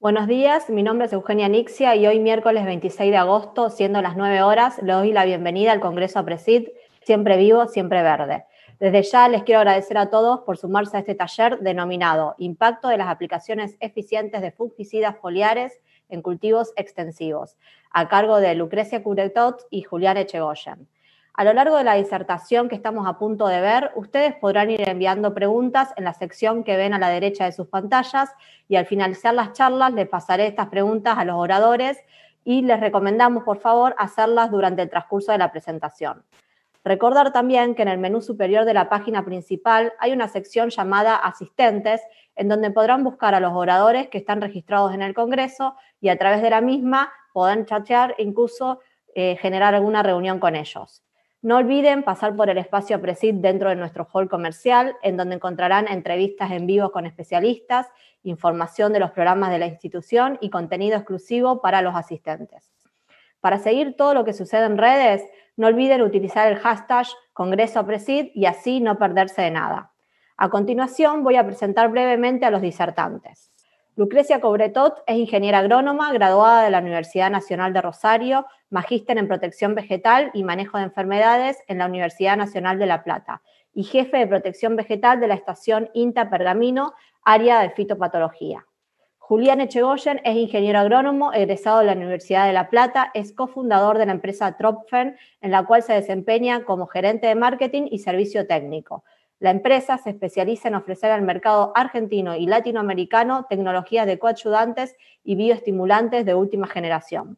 Buenos días, mi nombre es Eugenia Nixia y hoy miércoles 26 de agosto, siendo las 9 horas, le doy la bienvenida al Congreso APRESID, Siempre Vivo, Siempre Verde. Desde ya les quiero agradecer a todos por sumarse a este taller denominado Impacto de las aplicaciones eficientes de fungicidas foliares en cultivos extensivos, a cargo de Lucrecia Cubretot y Julián Echegoyen. A lo largo de la disertación que estamos a punto de ver, ustedes podrán ir enviando preguntas en la sección que ven a la derecha de sus pantallas y al finalizar las charlas les pasaré estas preguntas a los oradores y les recomendamos, por favor, hacerlas durante el transcurso de la presentación. Recordar también que en el menú superior de la página principal hay una sección llamada Asistentes, en donde podrán buscar a los oradores que están registrados en el Congreso y a través de la misma podrán chatear e incluso generar alguna reunión con ellos. No olviden pasar por el espacio APRESID dentro de nuestro hall comercial, en donde encontrarán entrevistas en vivo con especialistas, información de los programas de la institución y contenido exclusivo para los asistentes. Para seguir todo lo que sucede en redes, no olviden utilizar el hashtag CongresoAPRESID y así no perderse de nada. A continuación voy a presentar brevemente a los disertantes. Lucrecia Cubretot es ingeniera agrónoma, graduada de la Universidad Nacional de Rosario, magíster en protección vegetal y manejo de enfermedades en la Universidad Nacional de La Plata y jefe de protección vegetal de la estación INTA Pergamino, área de fitopatología. Julián Echegoyen es ingeniero agrónomo, egresado de la Universidad de La Plata, es cofundador de la empresa Tropfen, en la cual se desempeña como gerente de marketing y servicio técnico. La empresa se especializa en ofrecer al mercado argentino y latinoamericano tecnologías de coadyuvantes y bioestimulantes de última generación.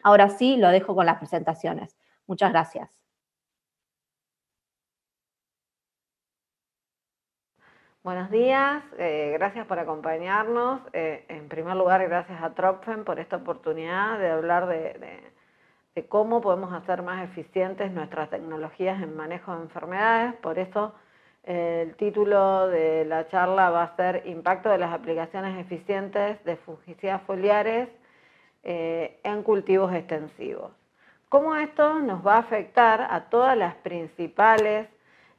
Ahora sí, lo dejo con las presentaciones. Muchas gracias. Buenos días, gracias por acompañarnos. En primer lugar, gracias a Tropfen por esta oportunidad de hablar de cómo podemos hacer más eficientes nuestras tecnologías en manejo de enfermedades. Por eso el título de la charla va a ser Impacto de las aplicaciones eficientes de fungicidas foliares en cultivos extensivos. Cómo esto nos va a afectar a todas las principales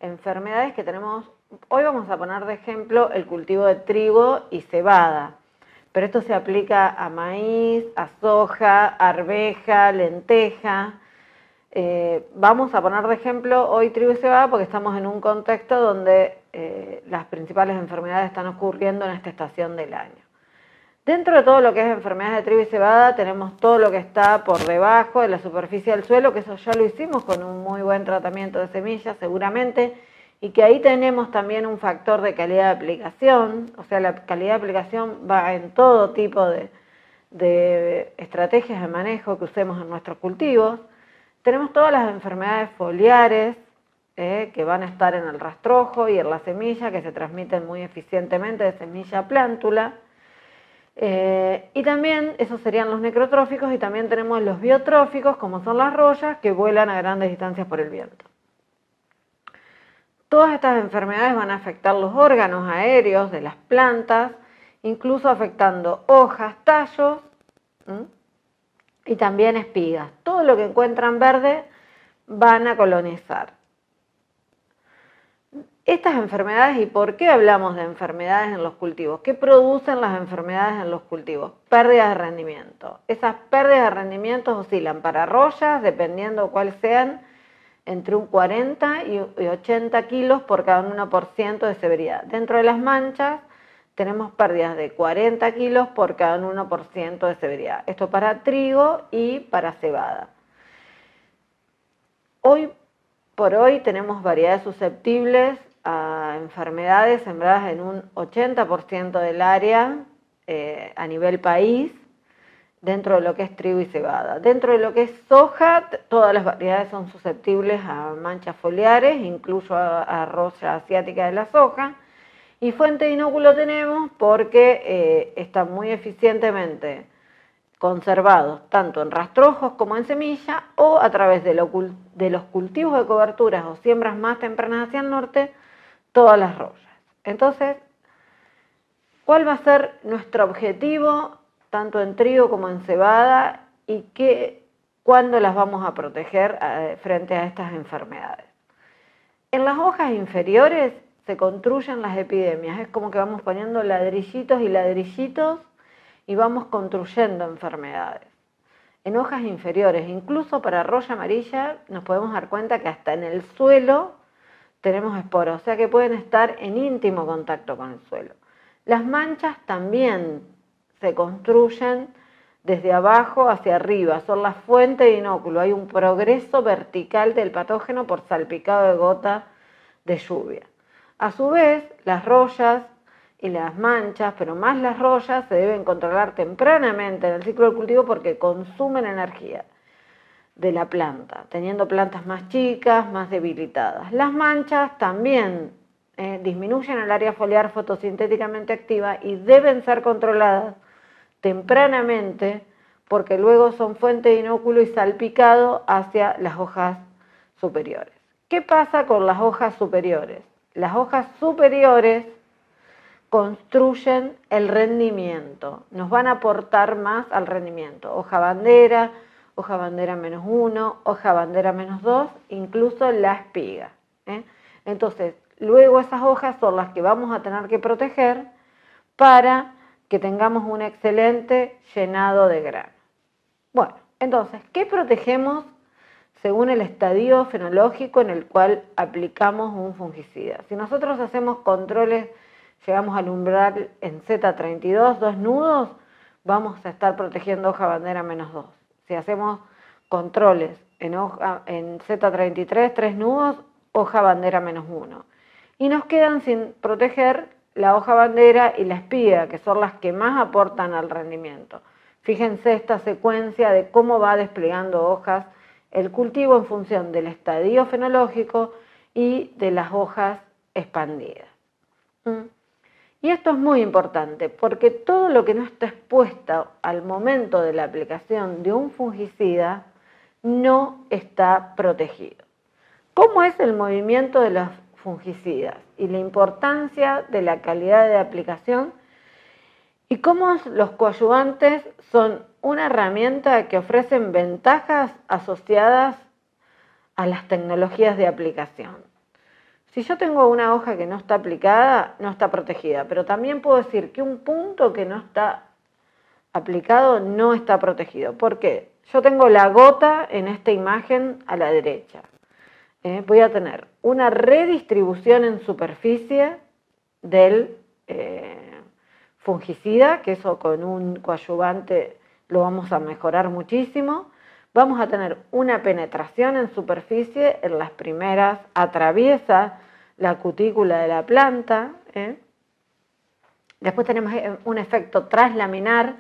enfermedades que tenemos. Hoy vamos a poner de ejemplo el cultivo de trigo y cebada, pero esto se aplica a maíz, a soja, arveja, lenteja. Vamos a poner de ejemplo hoy trigo y cebada porque estamos en un contexto donde las principales enfermedades están ocurriendo en esta estación del año. Dentro de todo lo que es enfermedades de trigo y cebada tenemos todo lo que está por debajo de la superficie del suelo, que eso ya lo hicimos con un muy buen tratamiento de semillas seguramente, y que ahí tenemos también un factor de calidad de aplicación, o sea, la calidad de aplicación va en todo tipo de estrategias de manejo que usemos en nuestros cultivos. Tenemos todas las enfermedades foliares que van a estar en el rastrojo y en la semilla, que se transmiten muy eficientemente de semilla a plántula. Y también, esos serían los necrotróficos, y también tenemos los biotróficos, como son las rollas, que vuelan a grandes distancias por el viento. Todas estas enfermedades van a afectar los órganos aéreos de las plantas, incluso afectando hojas, tallos y también espigas. Todo lo que encuentran verde van a colonizar. Estas enfermedades, ¿y por qué hablamos de enfermedades en los cultivos? ¿Qué producen las enfermedades en los cultivos? Pérdidas de rendimiento. Esas pérdidas de rendimiento oscilan para rollas, dependiendo cuáles sean, entre un 40 y 80 kilos por cada 1% de severidad. Dentro de las manchas tenemos pérdidas de 40 kilos por cada 1% de severidad. Esto para trigo y para cebada. Hoy por hoy tenemos variedades susceptibles a enfermedades sembradas en un 80% del área a nivel país, dentro de lo que es trigo y cebada. Dentro de lo que es soja, todas las variedades son susceptibles a manchas foliares, incluso a roya asiática de la soja. Y fuente de inóculo tenemos porque están muy eficientemente conservados tanto en rastrojos como en semilla, o a través de los cultivos de coberturas o siembras más tempranas hacia el norte, todas las rollas. Entonces, ¿cuál va a ser nuestro objetivo tanto en trigo como en cebada, y cuándo las vamos a proteger frente a estas enfermedades? En las hojas inferiores se construyen las epidemias, es como que vamos poniendo ladrillitos y ladrillitos y vamos construyendo enfermedades. En hojas inferiores, incluso para roya amarilla, nos podemos dar cuenta que hasta en el suelo tenemos esporas, o sea que pueden estar en íntimo contacto con el suelo. Las manchas también se construyen desde abajo hacia arriba, son la fuente de inóculo, hay un progreso vertical del patógeno por salpicado de gota de lluvia. A su vez, las rollas y las manchas, pero más las rollas, se deben controlar tempranamente en el ciclo del cultivo porque consumen energía de la planta, teniendo plantas más chicas, más debilitadas. Las manchas también disminuyen el área foliar fotosintéticamente activa y deben ser controladas tempranamente porque luego son fuente de inóculo y salpicado hacia las hojas superiores. ¿Qué pasa con las hojas superiores? Las hojas superiores construyen el rendimiento, nos van a aportar más al rendimiento. Hoja bandera -1, hoja bandera -2, incluso la espiga. Entonces, luego esas hojas son las que vamos a tener que proteger para que tengamos un excelente llenado de grano. Bueno, entonces, ¿qué protegemos según el estadio fenológico en el cual aplicamos un fungicida? Si nosotros hacemos controles, llegamos al umbral en Z32, 2 nudos, vamos a estar protegiendo hoja bandera -2. Si hacemos controles en Z33, 3 nudos, hoja bandera -1. Y nos quedan sin proteger la hoja bandera y la espiga, que son las que más aportan al rendimiento. Fíjense esta secuencia de cómo va desplegando hojas el cultivo en función del estadio fenológico y de las hojas expandidas. Y esto es muy importante porque todo lo que no está expuesto al momento de la aplicación de un fungicida no está protegido. ¿Cómo es el movimiento de los fungicidas y la importancia de la calidad de aplicación? Y cómo los coadyuvantes son una herramienta que ofrecen ventajas asociadas a las tecnologías de aplicación. Si yo tengo una hoja que no está aplicada, no está protegida, pero también puedo decir que un punto que no está aplicado no está protegido. ¿Por qué? Yo tengo la gota en esta imagen a la derecha. Voy a tener una redistribución en superficie del fungicida, que eso con un coadyuvante lo vamos a mejorar muchísimo. Vamos a tener una penetración en superficie, en las primeras atraviesa la cutícula de la planta. Después tenemos un efecto traslaminar,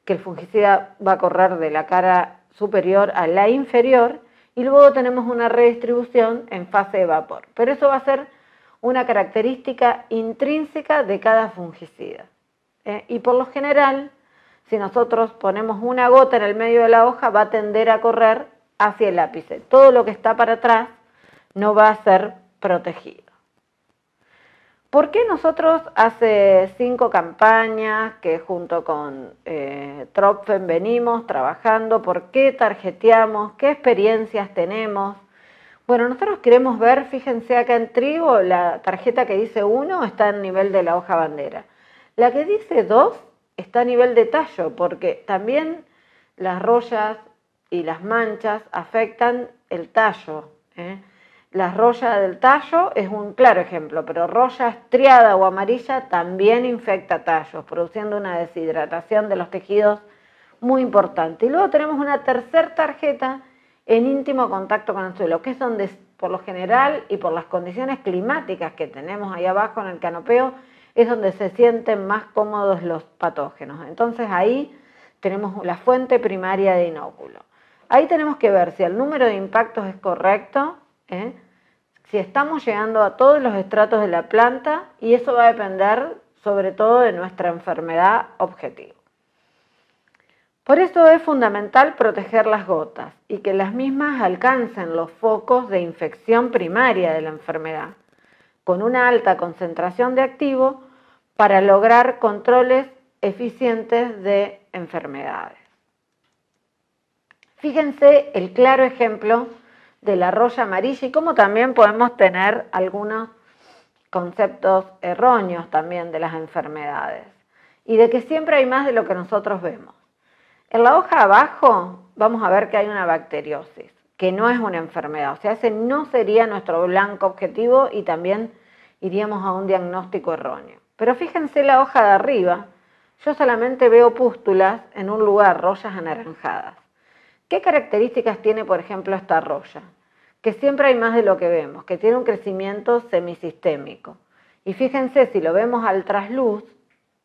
que el fungicida va a correr de la cara superior a la inferior, y luego tenemos una redistribución en fase de vapor. Pero eso va a ser una característica intrínseca de cada fungicida. Y por lo general, si nosotros ponemos una gota en el medio de la hoja, va a tender a correr hacia el ápice. Todo lo que está para atrás no va a ser protegido. ¿Por qué nosotros hace 5 campañas que junto con Tropfen venimos trabajando? ¿Por qué tarjeteamos? ¿Qué experiencias tenemos? Bueno, nosotros queremos ver, fíjense acá en trigo, la tarjeta que dice 1 está en nivel de la hoja bandera. La que dice 2 está a nivel de tallo, porque también las rollas y las manchas afectan el tallo. La roya del tallo es un claro ejemplo, pero roya estriada o amarilla también infecta tallos, produciendo una deshidratación de los tejidos muy importante. Y luego tenemos una tercera tarjeta en íntimo contacto con el suelo, que es donde por lo general y por las condiciones climáticas que tenemos ahí abajo en el canopeo, es donde se sienten más cómodos los patógenos. Entonces ahí tenemos la fuente primaria de inóculo. Ahí tenemos que ver si el número de impactos es correcto, si estamos llegando a todos los estratos de la planta, y eso va a depender sobre todo de nuestra enfermedad objetivo. Por eso es fundamental proteger las gotas y que las mismas alcancen los focos de infección primaria de la enfermedad, con una alta concentración de activo para lograr controles eficientes de enfermedades. Fíjense el claro ejemplo de la roya amarilla y cómo también podemos tener algunos conceptos erróneos también de las enfermedades. y de que siempre hay más de lo que nosotros vemos. En la hoja abajo vamos a ver que hay una bacteriosis, que no es una enfermedad, o sea, ese no sería nuestro blanco objetivo y también iríamos a un diagnóstico erróneo. Pero fíjense la hoja de arriba, yo solamente veo pústulas en un lugar, rollas anaranjadas. ¿Qué características tiene, por ejemplo, esta roya? Que siempre hay más de lo que vemos, que tiene un crecimiento semisistémico. Y fíjense, si lo vemos al trasluz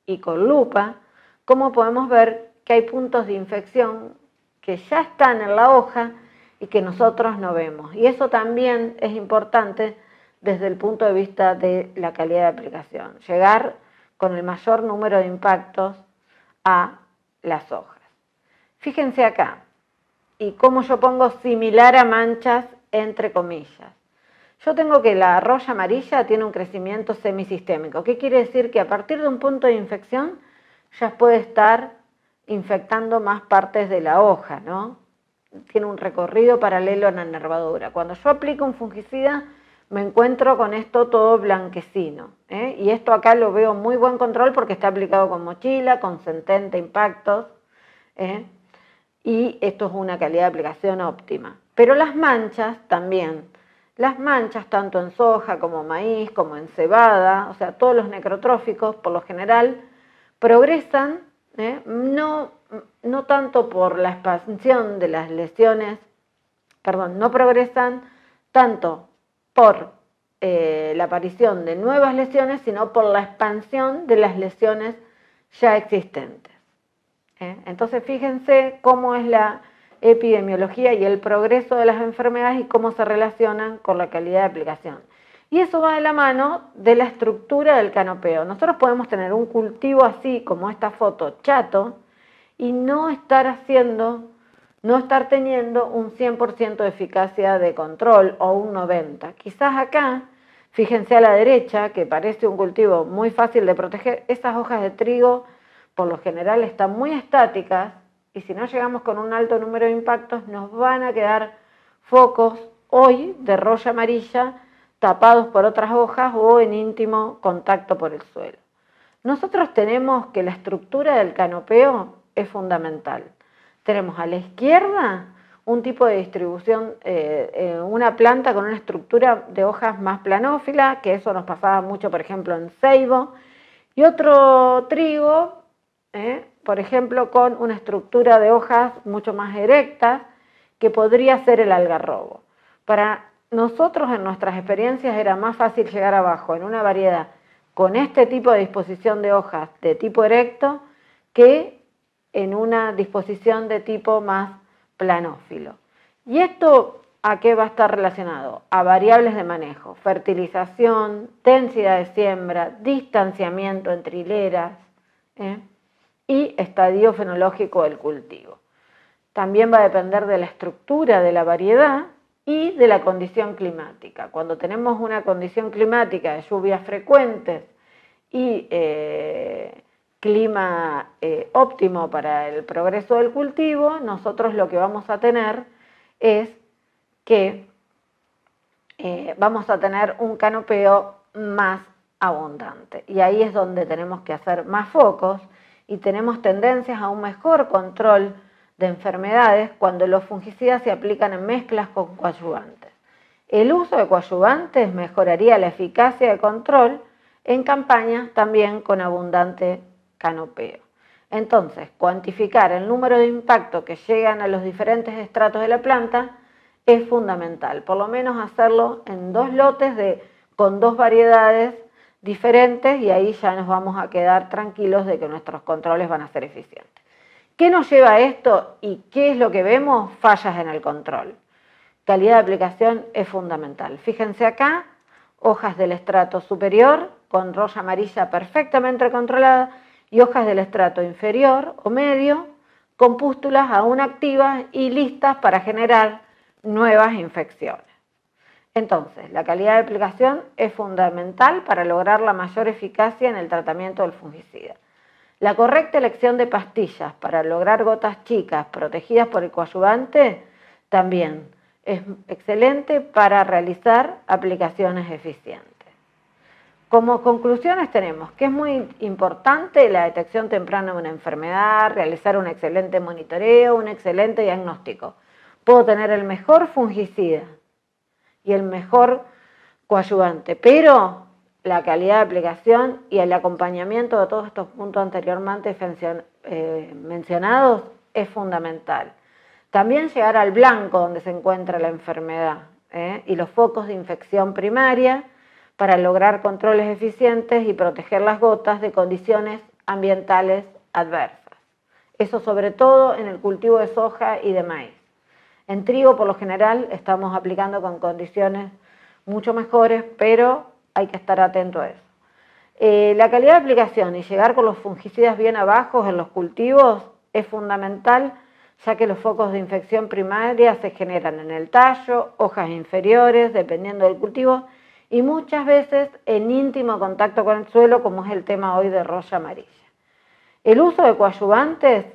y con lupa, cómo podemos ver que hay puntos de infección que ya están en la hoja y que nosotros no vemos. Y eso también es importante desde el punto de vista de la calidad de aplicación. Llegar con el mayor número de impactos a las hojas. Fíjense acá, y cómo yo pongo similar a manchas entre comillas. Yo tengo que la roya amarilla tiene un crecimiento semisistémico. ¿Qué quiere decir? Que a partir de un punto de infección ya puede estar infectando más partes de la hoja, ¿no? Tiene un recorrido paralelo a la nervadura. Cuando yo aplico un fungicida, me encuentro con esto todo blanquecino, ¿eh? Y esto acá lo veo muy buen control porque está aplicado con mochila, con 70 impactos, ¿eh? Y esto es una calidad de aplicación óptima. Pero las manchas también. Las manchas, tanto en soja como maíz, como en cebada, o sea, todos los necrotróficos, por lo general, progresan, no tanto por la expansión de las lesiones, no progresan tanto por la aparición de nuevas lesiones, sino por la expansión de las lesiones ya existentes. Entonces, fíjense cómo es la epidemiología y el progreso de las enfermedades y cómo se relacionan con la calidad de aplicación. Y eso va de la mano de la estructura del canopeo. Nosotros podemos tener un cultivo así, como esta foto, chato, y no estar teniendo un 100% de eficacia de control o un 90%. Quizás acá, fíjense a la derecha, que parece un cultivo muy fácil de proteger, esas hojas de trigo por lo general están muy estáticas y si no llegamos con un alto número de impactos nos van a quedar focos hoy de roya amarilla tapados por otras hojas o en íntimo contacto por el suelo. Nosotros tenemos que la estructura del canopeo es fundamental. Tenemos a la izquierda un tipo de distribución, una planta con una estructura de hojas más planófila, que eso nos pasaba mucho, por ejemplo, en ceibo, y otro trigo, por ejemplo, con una estructura de hojas mucho más erectas, que podría ser el algarrobo. Para nosotros, en nuestras experiencias, era más fácil llegar abajo en una variedad con este tipo de disposición de hojas de tipo erecto que en una disposición de tipo más planófilo. ¿Y esto a qué va a estar relacionado? A variables de manejo, fertilización, densidad de siembra, distanciamiento entre hileras, y estadio fenológico del cultivo. También va a depender de la estructura de la variedad y de la condición climática. Cuando tenemos una condición climática de lluvias frecuentes y clima óptimo para el progreso del cultivo, nosotros lo que vamos a tener es que vamos a tener un canopeo más abundante. Y ahí es donde tenemos que hacer más focos y tenemos tendencias a un mejor control de enfermedades cuando los fungicidas se aplican en mezclas con coadyuvantes. El uso de coadyuvantes mejoraría la eficacia de control en campañas también con abundante canopeo. Entonces, cuantificar el número de impactos que llegan a los diferentes estratos de la planta es fundamental, por lo menos hacerlo en 2 lotes con 2 variedades diferentes y ahí ya nos vamos a quedar tranquilos de que nuestros controles van a ser eficientes. ¿Qué nos lleva a esto y qué es lo que vemos? Fallas en el control. Calidad de aplicación es fundamental. Fíjense acá, hojas del estrato superior con roya amarilla perfectamente controlada y hojas del estrato inferior o medio con pústulas aún activas y listas para generar nuevas infecciones. Entonces, la calidad de aplicación es fundamental para lograr la mayor eficacia en el tratamiento del fungicida. La correcta elección de pastillas para lograr gotas chicas protegidas por el coadyuvante también es excelente para realizar aplicaciones eficientes. Como conclusiones tenemos que es muy importante la detección temprana de una enfermedad, realizar un excelente monitoreo, un excelente diagnóstico. Puedo tener el mejor fungicida y el mejor coadyuvante, pero la calidad de aplicación y el acompañamiento de todos estos puntos anteriormente mencionados es fundamental. También llegar al blanco donde se encuentra la enfermedad y los focos de infección primaria para lograr controles eficientes y proteger las gotas de condiciones ambientales adversas. Eso sobre todo en el cultivo de soja y de maíz. En trigo, por lo general, estamos aplicando con condiciones mucho mejores, pero hay que estar atento a eso. La calidad de aplicación y llegar con los fungicidas bien abajo en los cultivos es fundamental, ya que los focos de infección primaria se generan en el tallo, hojas inferiores, dependiendo del cultivo, y muchas veces en íntimo contacto con el suelo, como es el tema hoy de roya amarilla. El uso de coadyuvantes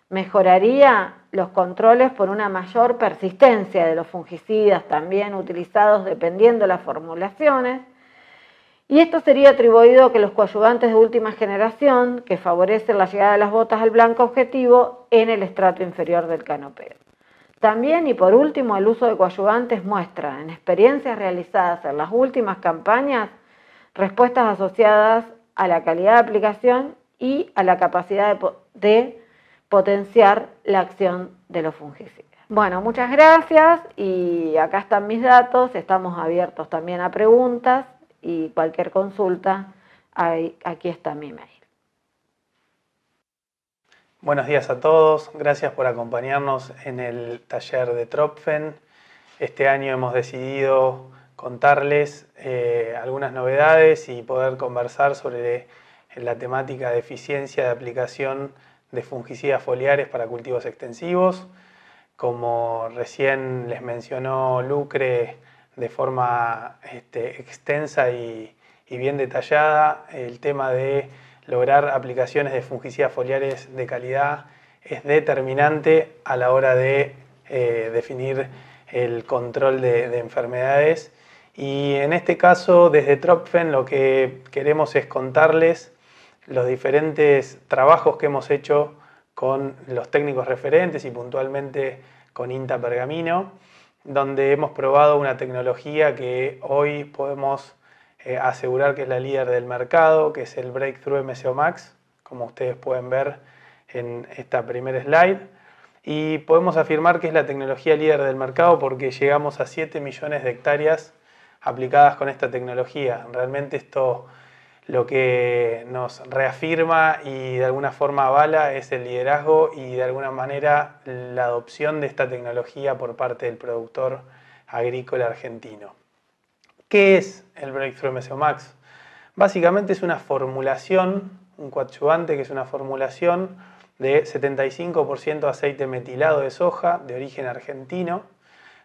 mejoraría los controles por una mayor persistencia de los fungicidas también utilizados dependiendo de las formulaciones, y esto sería atribuido a que los coadyuvantes de última generación que favorecen la llegada de las botas al blanco objetivo en el estrato inferior del canopeo. También y por último, el uso de coadyuvantes muestra en experiencias realizadas en las últimas campañas respuestas asociadas a la calidad de aplicación y a la capacidad de potenciar la acción de los fungicidas. Bueno, muchas gracias y acá están mis datos, estamos abiertos también a preguntas y cualquier consulta, aquí está mi mail. Buenos días a todos, gracias por acompañarnos en el taller de Tropfen. Este año hemos decidido contarles algunas novedades y poder conversar sobre la temática de eficiencia de aplicación de fungicidas foliares para cultivos extensivos. Como recién les mencionó Lucre de forma extensa y bien detallada, el tema de lograr aplicaciones de fungicidas foliares de calidad es determinante a la hora de definir el control de enfermedades. Y en este caso, desde Tropfen, lo que queremos es contarles los diferentes trabajos que hemos hecho con los técnicos referentes y puntualmente con INTA Pergamino, donde hemos probado una tecnología que hoy podemos asegurar que es la líder del mercado, que es el Breakthrough MSO Max, como ustedes pueden ver en esta primera slide. Y podemos afirmar que es la tecnología líder del mercado porque llegamos a 7 millones de hectáreas aplicadas con esta tecnología. Realmente esto lo que nos reafirma y de alguna forma avala es el liderazgo y de alguna manera la adopción de esta tecnología por parte del productor agrícola argentino. ¿Qué es el Breakthrough MSO Max? Básicamente es una formulación, un coadyuvante que es una formulación de 75% aceite metilado de soja de origen argentino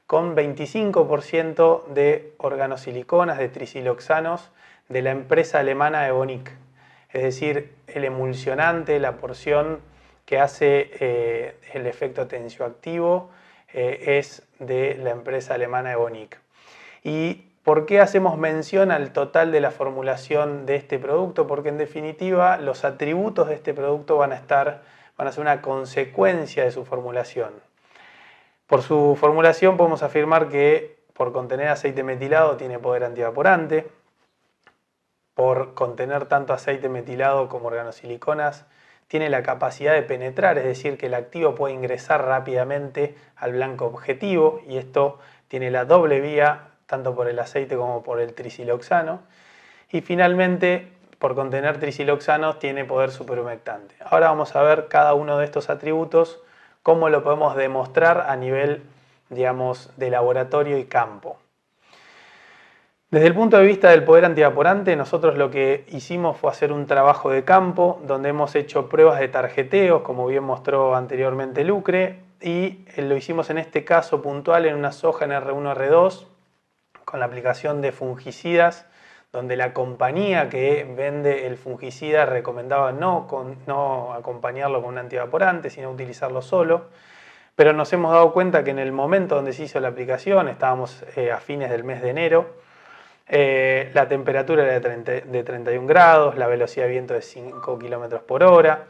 con 25% de organosiliconas, de trisiloxanos de la empresa alemana Evonik. Es decir, el emulsionante, la porción que hace el efecto tensioactivo es de la empresa alemana Evonik. ¿Y por qué hacemos mención al total de la formulación de este producto? Porque en definitiva los atributos de este producto van a ser una consecuencia de su formulación. Por su formulación podemos afirmar que por contener aceite metilado tiene poder antievaporante, por contener tanto aceite metilado como organosiliconas tiene la capacidad de penetrar, es decir, que el activo puede ingresar rápidamente al blanco objetivo y esto tiene la doble vía tanto por el aceite como por el trisiloxano. Y finalmente, por contener trisiloxanos, tiene poder superhumectante. Ahora vamos a ver cada uno de estos atributos, cómo lo podemos demostrar a nivel, digamos, de laboratorio y campo. Desde el punto de vista del poder antievaporante, nosotros lo que hicimos fue hacer un trabajo de campo donde hemos hecho pruebas de tarjeteos, como bien mostró anteriormente Lucre, y lo hicimos en este caso puntual en una soja en R1-R2 con la aplicación de fungicidas, donde la compañía que vende el fungicida recomendaba no acompañarlo con un antievaporante, sino utilizarlo solo. Pero nos hemos dado cuenta que en el momento donde se hizo la aplicación, estábamos a fines del mes de enero, La temperatura era de 31 grados, la velocidad de viento de 5 km por hora,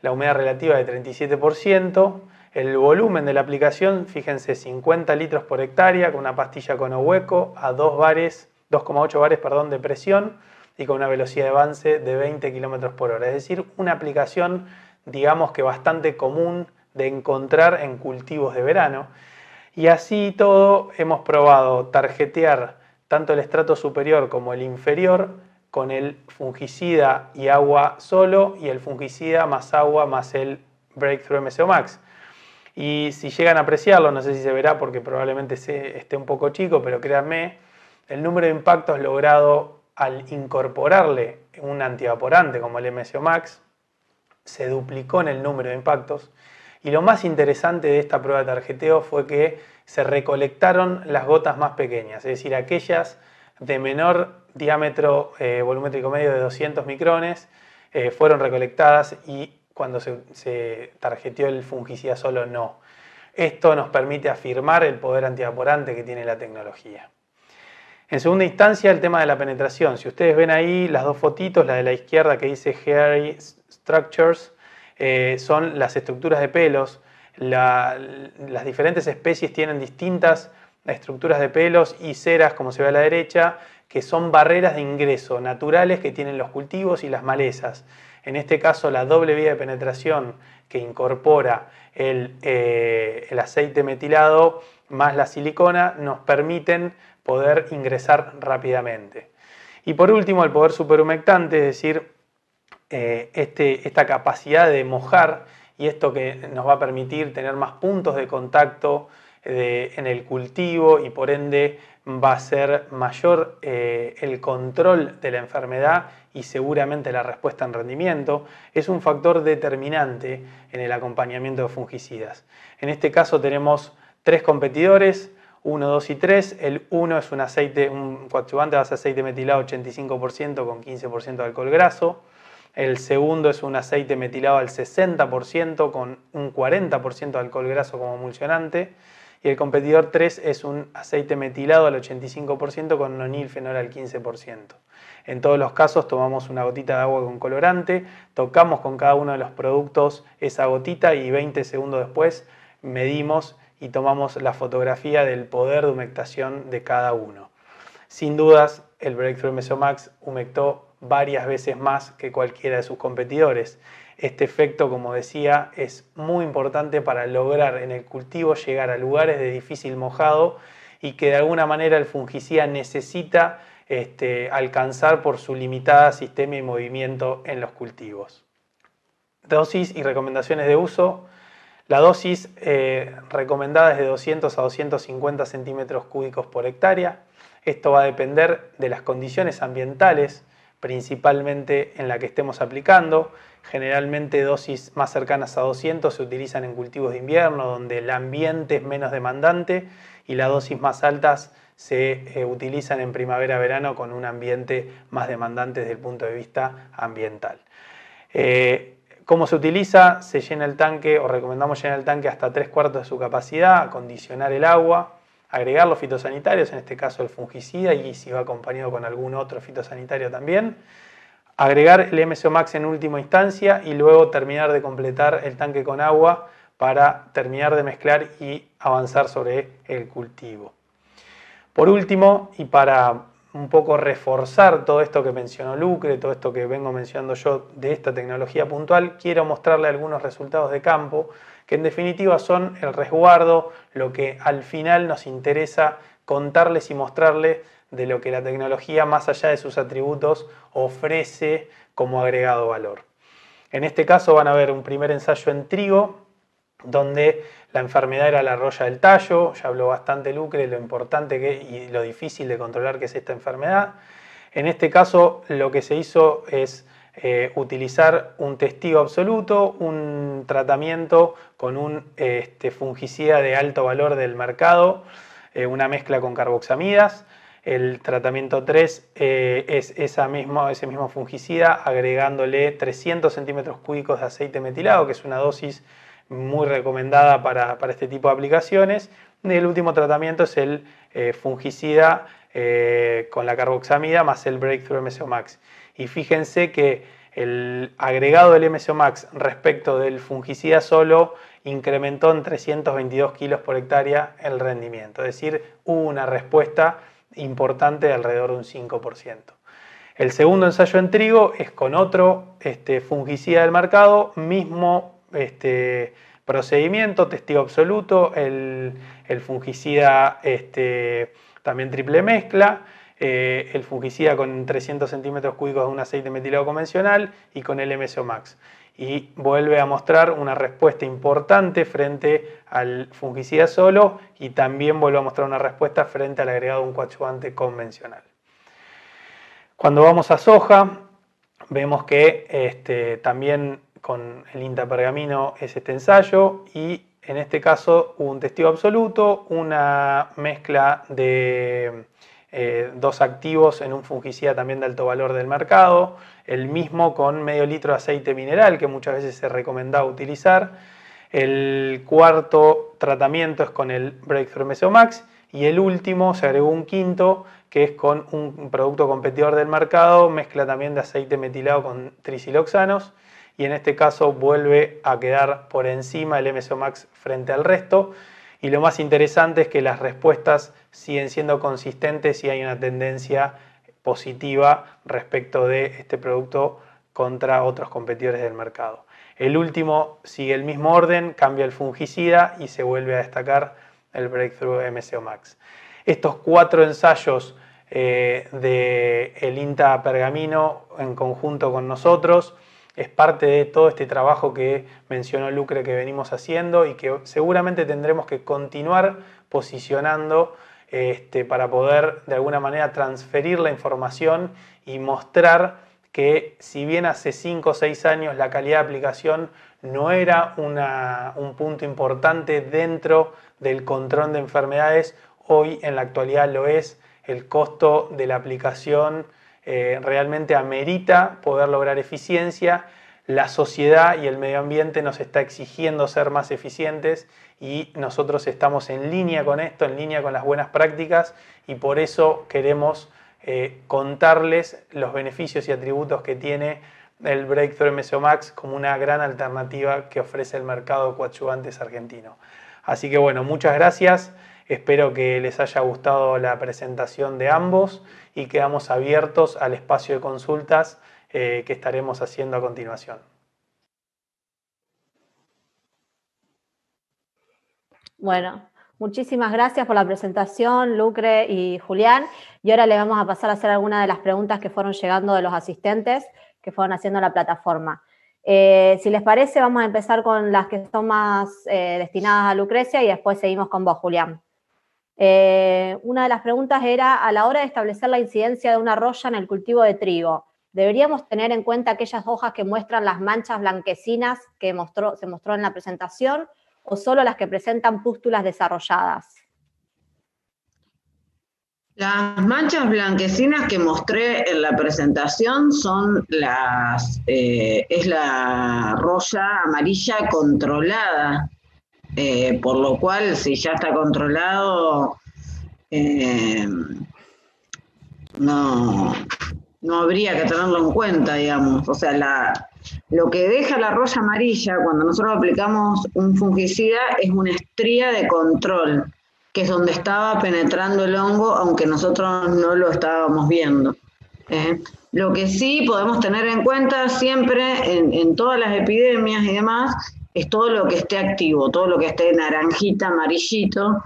la humedad relativa de 37%, el volumen de la aplicación, fíjense, 50 litros por hectárea, con una pastilla cono hueco a 2,8 bares de presión y con una velocidad de avance de 20 km por hora. Es decir, una aplicación, digamos que bastante común de encontrar en cultivos de verano. Y así todo hemos probado tarjetear tanto el estrato superior como el inferior con el fungicida y agua solo y el fungicida más agua más el Breakthrough MSO Max. Y si llegan a apreciarlo, no sé si se verá porque probablemente esté un poco chico, pero créanme, el número de impactos logrado al incorporarle un antievaporante como el MSO Max se duplicó en el número de impactos. Y lo más interesante de esta prueba de tarjeteo fue que se recolectaron las gotas más pequeñas, es decir, aquellas de menor diámetro volumétrico medio de 200 micrones fueron recolectadas y cuando se tarjeteó el fungicida solo no. Esto nos permite afirmar el poder antievaporante que tiene la tecnología. En segunda instancia, el tema de la penetración. Si ustedes ven ahí las dos fotitos, la de la izquierda que dice Hairy Structures, son las estructuras de pelos. Las diferentes especies tienen distintas estructuras de pelos y ceras, como se ve a la derecha, que son barreras de ingreso naturales que tienen los cultivos y las malezas. En este caso, la doble vía de penetración que incorpora el aceite metilado más la silicona nos permiten poder ingresar rápidamente. Y por último, el poder superhumectante, es decir, esta capacidad de mojar y esto que nos va a permitir tener más puntos de contacto en el cultivo y por ende va a ser mayor el control de la enfermedad y seguramente la respuesta en rendimiento, es un factor determinante en el acompañamiento de fungicidas. En este caso tenemos 3 competidores, 1, 2 y 3. El 1 es un coadyuvante a base de aceite metilado 85% con 15% de alcohol graso. El segundo es un aceite metilado al 60% con un 40% de alcohol graso como emulsionante. Y el competidor 3 es un aceite metilado al 85% con nonilfenol al 15%. En todos los casos tomamos una gotita de agua con colorante, tocamos con cada uno de los productos esa gotita y 20 segundos después medimos y tomamos la fotografía del poder de humectación de cada uno. Sin dudas, el Breakthrough MSO Max humectó varias veces más que cualquiera de sus competidores. Este efecto, como decía, es muy importante para lograr en el cultivo llegar a lugares de difícil mojado y que de alguna manera el fungicida necesita alcanzar por su limitada sistema y movimiento en los cultivos. Dosis y recomendaciones de uso. La dosis recomendada es de 200 a 250 centímetros cúbicos por hectárea. Esto va a depender de las condiciones ambientales, principalmente en la que estemos aplicando. Generalmente dosis más cercanas a 200 se utilizan en cultivos de invierno, donde el ambiente es menos demandante, y las dosis más altas se utilizan en primavera-verano con un ambiente más demandante desde el punto de vista ambiental. ¿Cómo se utiliza? Se llena el tanque, o recomendamos llenar el tanque hasta 3/4 de su capacidad, acondicionar el agua, agregar los fitosanitarios, en este caso el fungicida, y si va acompañado con algún otro fitosanitario también. Agregar el MSO Max en última instancia y luego terminar de completar el tanque con agua para terminar de mezclar y avanzar sobre el cultivo. Por último, y para un poco reforzar todo esto que mencionó Lucre, todo esto que vengo mencionando yo de esta tecnología puntual, quiero mostrarle algunos resultados de campo que en definitiva son el resguardo, lo que al final nos interesa contarles y mostrarles de lo que la tecnología, más allá de sus atributos, ofrece como agregado valor. En este caso van a ver un primer ensayo en trigo, donde la enfermedad era la roya del tallo. Ya habló bastante Lucre de lo importante y lo difícil de controlar que es esta enfermedad. En este caso lo que se hizo es utilizar un testigo absoluto, un tratamiento con un fungicida de alto valor del mercado, una mezcla con carboxamidas. El tratamiento 3 es ese mismo fungicida agregándole 300 centímetros cúbicos de aceite metilado, que es una dosis muy recomendada para este tipo de aplicaciones. Y el último tratamiento es el fungicida con la carboxamida más el Breakthrough MSO Max. Y fíjense que el agregado del MSO Max respecto del fungicida solo incrementó en 322 kilos por hectárea el rendimiento. Es decir, hubo una respuesta importante de alrededor de un 5%. El segundo ensayo en trigo es con otro fungicida del mercado, mismo procedimiento, testigo absoluto, el fungicida también triple mezcla, el fungicida con 300 centímetros cúbicos de un aceite metilado convencional y con el MSO Max. Y vuelve a mostrar una respuesta importante frente al fungicida solo y también vuelve a mostrar una respuesta frente al agregado de un coadyuvante convencional. Cuando vamos a soja, vemos que también con el INTA Pergamino es este ensayo y en este caso hubo un testigo absoluto, una mezcla de dos activos en un fungicida también de alto valor del mercado, el mismo con medio litro de aceite mineral que muchas veces se recomendaba utilizar. El cuarto tratamiento es con el Breakthrough MSO Max y el último se agregó un quinto que es con un producto competidor del mercado, mezcla también de aceite metilado con trisiloxanos y en este caso vuelve a quedar por encima el MSO Max frente al resto. Y lo más interesante es que las respuestas siguen siendo consistentes y hay una tendencia positiva respecto de este producto contra otros competidores del mercado. El último sigue el mismo orden, cambia el fungicida y se vuelve a destacar el Breakthrough MSO Max. Estos 4 ensayos del INTA Pergamino en conjunto con nosotros es parte de todo este trabajo que mencionó Lucre que venimos haciendo y que seguramente tendremos que continuar posicionando para poder de alguna manera transferir la información y mostrar que si bien hace 5 o 6 años la calidad de aplicación no era un punto importante dentro del control de enfermedades, hoy en la actualidad lo es. El costo de la aplicación realmente amerita poder lograr eficiencia. La sociedad y el medio ambiente nos está exigiendo ser más eficientes y nosotros estamos en línea con esto, en línea con las buenas prácticas y por eso queremos contarles los beneficios y atributos que tiene el Breakthrough MSO Max como una gran alternativa que ofrece el mercado de coadyuvantes argentino. Así que bueno, muchas gracias. Espero que les haya gustado la presentación de ambos y quedamos abiertos al espacio de consultas que estaremos haciendo a continuación. Bueno, muchísimas gracias por la presentación, Lucre y Julián. Y ahora le vamos a pasar a hacer algunas de las preguntas que fueron llegando de los asistentes que fueron haciendo la plataforma. Si les parece, vamos a empezar con las que son más destinadas a Lucrecia y después seguimos con vos, Julián. Una de las preguntas era, a la hora de establecer la incidencia de una roya en el cultivo de trigo, ¿deberíamos tener en cuenta aquellas hojas que muestran las manchas blanquecinas que se mostró en la presentación o solo las que presentan pústulas desarrolladas? Las manchas blanquecinas que mostré en la presentación son es la roya amarilla controlada. Por lo cual, si ya está controlado, no habría que tenerlo en cuenta, digamos. O sea, lo que deja la roya amarilla cuando nosotros aplicamos un fungicida es una estría de control, que es donde estaba penetrando el hongo, aunque nosotros no lo estábamos viendo. Lo que sí podemos tener en cuenta siempre en todas las epidemias y demás es todo lo que esté activo, todo lo que esté naranjita, amarillito,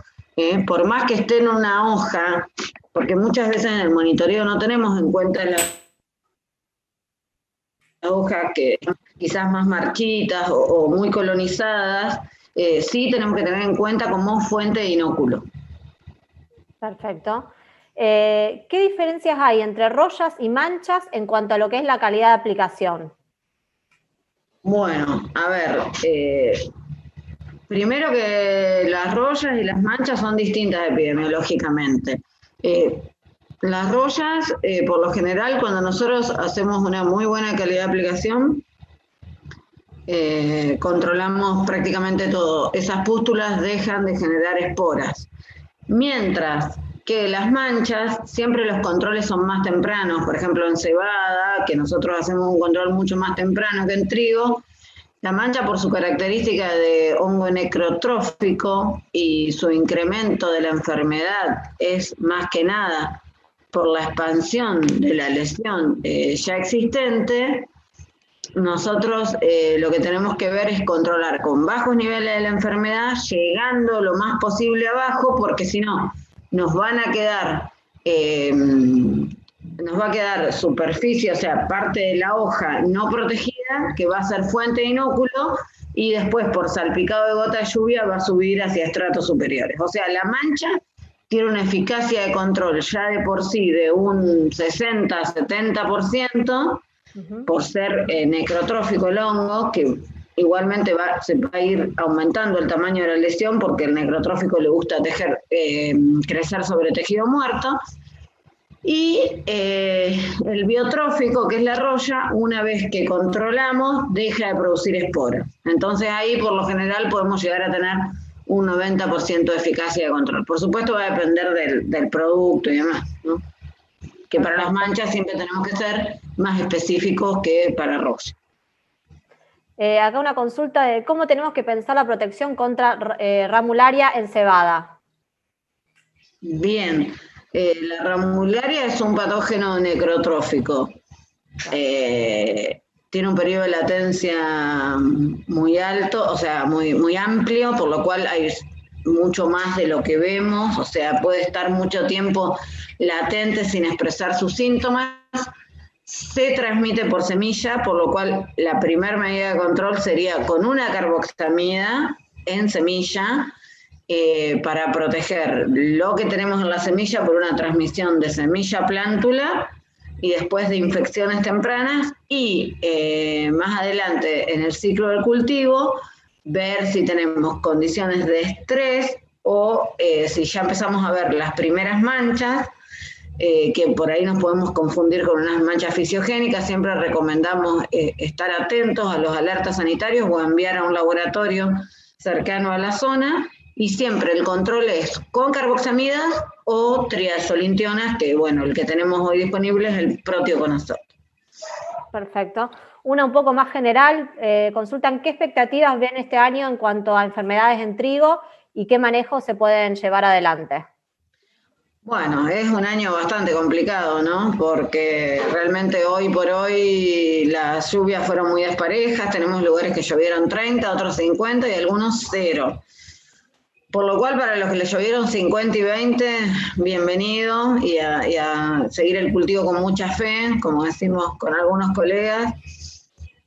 por más que esté en una hoja, porque muchas veces en el monitoreo no tenemos en cuenta la hoja que quizás más marchitas o muy colonizadas, sí tenemos que tener en cuenta como fuente de inóculo. Perfecto. ¿Qué diferencias hay entre rollas y manchas en cuanto a lo que es la calidad de aplicación? Bueno, a ver, primero que las rollas y las manchas son distintas epidemiológicamente. Las rollas, por lo general, cuando nosotros hacemos una muy buena calidad de aplicación, controlamos prácticamente todo. Esas pústulas dejan de generar esporas. Mientras que las manchas, siempre los controles son más tempranos. Por ejemplo, en cebada, que nosotros hacemos un control mucho más temprano que en trigo, la mancha, por su característica de hongo necrotrófico y su incremento de la enfermedad, es más que nada por la expansión de la lesión ya existente. Nosotros lo que tenemos que ver es controlar con bajos niveles de la enfermedad, llegando lo más posible abajo, porque si no, nos va a quedar superficie, o sea, parte de la hoja no protegida, que va a ser fuente de inóculo, y después por salpicado de gota de lluvia va a subir hacia estratos superiores. O sea, la mancha tiene una eficacia de control ya de por sí de un 60-70%, por ser necrotrófico el hongo, que igualmente se va a ir aumentando el tamaño de la lesión porque el necrotrófico le gusta crecer sobre tejido muerto. Y el biotrófico, que es la roya, una vez que controlamos, deja de producir esporas. Entonces ahí por lo general podemos llegar a tener un 90% de eficacia de control. Por supuesto va a depender del producto y demás, ¿no? Que para las manchas siempre tenemos que ser más específicos que para roya. Acá una consulta de cómo tenemos que pensar la protección contra ramularia en cebada. Bien, la ramularia es un patógeno necrotrófico. Tiene un periodo de latencia muy alto, o sea, muy amplio, por lo cual hay mucho más de lo que vemos, o sea, puede estar mucho tiempo latente sin expresar sus síntomas. Se transmite por semilla, por lo cual la primera medida de control sería con una carboxamida en semilla, para proteger lo que tenemos en la semilla por una transmisión de semilla a plántula y después de infecciones tempranas, y más adelante en el ciclo del cultivo ver si tenemos condiciones de estrés o si ya empezamos a ver las primeras manchas, que por ahí nos podemos confundir con unas manchas fisiogénicas. Siempre recomendamos estar atentos a los alertas sanitarios o enviar a un laboratorio cercano a la zona, y siempre el control es con carboxamidas o triazolintionas, que bueno, el que tenemos hoy disponible es el proteoconazol. Perfecto. Una un poco más general, consultan qué expectativas ven este año en cuanto a enfermedades en trigo y qué manejos se pueden llevar adelante. Bueno, es un año bastante complicado, ¿no? Porque realmente hoy por hoy las lluvias fueron muy desparejas, tenemos lugares que llovieron 30, otros 50 y algunos 0. Por lo cual, para los que le llovieron 50 y 20, bienvenido, y a seguir el cultivo con mucha fe, como decimos con algunos colegas.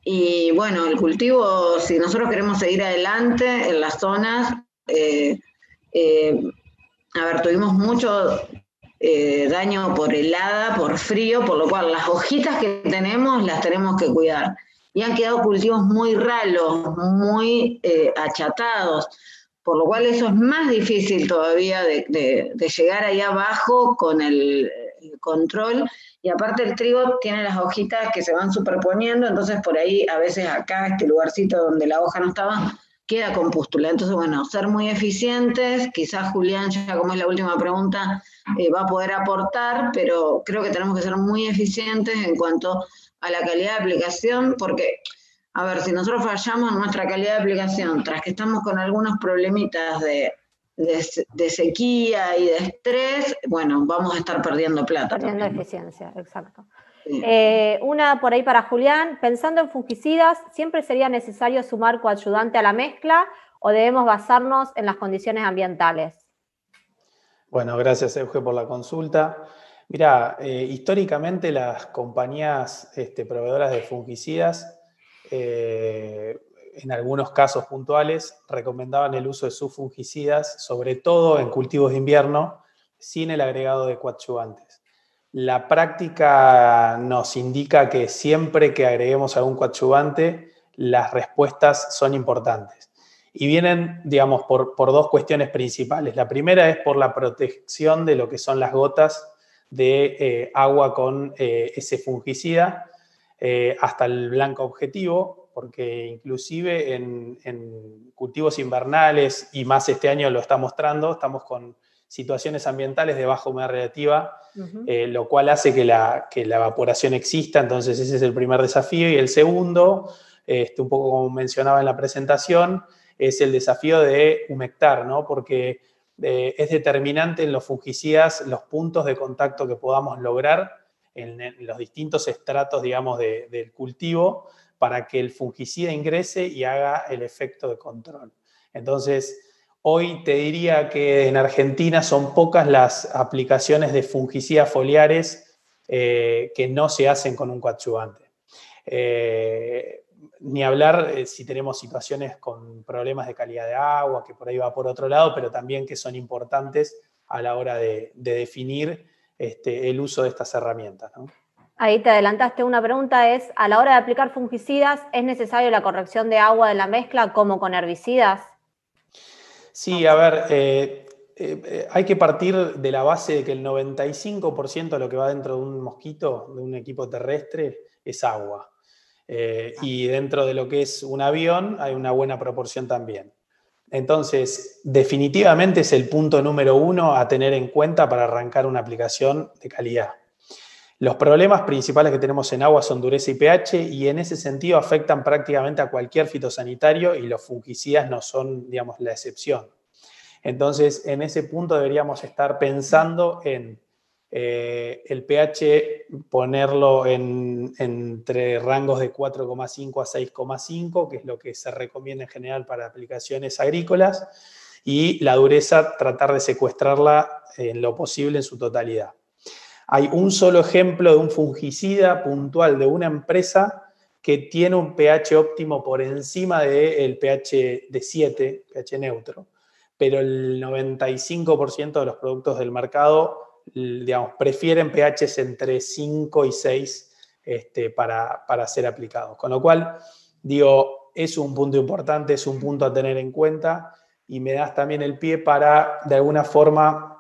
Y bueno, el cultivo, si nosotros queremos seguir adelante en las zonas, tuvimos mucho daño por helada, por frío, por lo cual las hojitas que tenemos las tenemos que cuidar. Y han quedado cultivos muy ralos, muy achatados, por lo cual eso es más difícil todavía de llegar ahí abajo con el control. Y aparte el trigo tiene las hojitas que se van superponiendo, entonces por ahí a veces acá, este lugarcito donde la hoja no estaba, queda con pústula. Entonces, bueno, ser muy eficientes, quizás Julián, ya como es la última pregunta, va a poder aportar, pero creo que tenemos que ser muy eficientes en cuanto a la calidad de aplicación, porque, a ver, si nosotros fallamos en nuestra calidad de aplicación, tras que estamos con algunos problemitas de sequía y de estrés, bueno, vamos a estar perdiendo plata. Perdiendo eficiencia, exacto. Sí. Una por ahí para Julián, pensando en fungicidas, ¿siempre sería necesario sumar coadyuvante a la mezcla o debemos basarnos en las condiciones ambientales? Bueno, gracias Euge por la consulta. Mira, históricamente las compañías proveedoras de fungicidas, en algunos casos puntuales, recomendaban el uso de sus fungicidas, sobre todo en cultivos de invierno, sin el agregado de coadyuvantes. La práctica nos indica que siempre que agreguemos algún coadyuvante, las respuestas son importantes. Y vienen, digamos, por dos cuestiones principales. La primera es por la protección de lo que son las gotas de agua con ese fungicida hasta el blanco objetivo, porque inclusive en cultivos invernales, y más este año lo está mostrando, estamos con situaciones ambientales de baja humedad relativa, lo cual hace que la evaporación exista. Entonces ese es el primer desafío. Y el segundo, un poco como mencionaba en la presentación, es el desafío de humectar, ¿no? Porque es determinante en los fungicidas los puntos de contacto que podamos lograr en los distintos estratos, digamos, del cultivo para que el fungicida ingrese y haga el efecto de control. Entonces, hoy te diría que en Argentina son pocas las aplicaciones de fungicidas foliares que no se hacen con un coadyuvante. Ni hablar si tenemos situaciones con problemas de calidad de agua, que por ahí va por otro lado, pero también que son importantes a la hora de definir el uso de estas herramientas, ¿no? Ahí te adelantaste, una pregunta es, a la hora de aplicar fungicidas, ¿es necesario la corrección de agua de la mezcla como con herbicidas? Sí, a ver, hay que partir de la base de que el 95% de lo que va dentro de un mosquito, de un equipo terrestre, es agua. Y dentro de lo que es un avión hay una buena proporción también. Entonces, definitivamente es el punto número 1 a tener en cuenta para arrancar una aplicación de calidad. Los problemas principales que tenemos en agua son dureza y pH, y en ese sentido afectan prácticamente a cualquier fitosanitario, y los fungicidas no son, digamos, la excepción. Entonces, en ese punto deberíamos estar pensando en el pH, ponerlo entre rangos de 4,5 a 6,5, que es lo que se recomienda en general para aplicaciones agrícolas, y la dureza tratar de secuestrarla en lo posible en su totalidad. Hay un solo ejemplo de un fungicida puntual de una empresa que tiene un pH óptimo por encima del pH de 7, pH neutro, pero el 95% de los productos del mercado, digamos, prefieren pHs entre 5 y 6 para ser aplicados. Con lo cual, digo, es un punto importante, es un punto a tener en cuenta, y me das también el pie para, de alguna forma,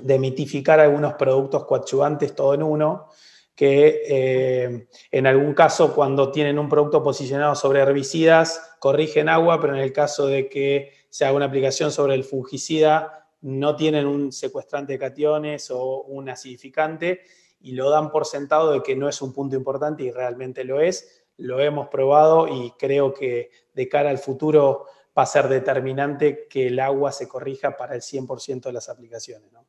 demitificar algunos productos coadyuvantes todo en uno, que en algún caso, cuando tienen un producto posicionado sobre herbicidas, corrigen agua, pero en el caso de que se haga una aplicación sobre el fungicida, no tienen un secuestrante de cationes o un acidificante, y lo dan por sentado de que no es un punto importante, y realmente lo es. Lo hemos probado y creo que de cara al futuro va a ser determinante que el agua se corrija para el 100% de las aplicaciones, ¿no?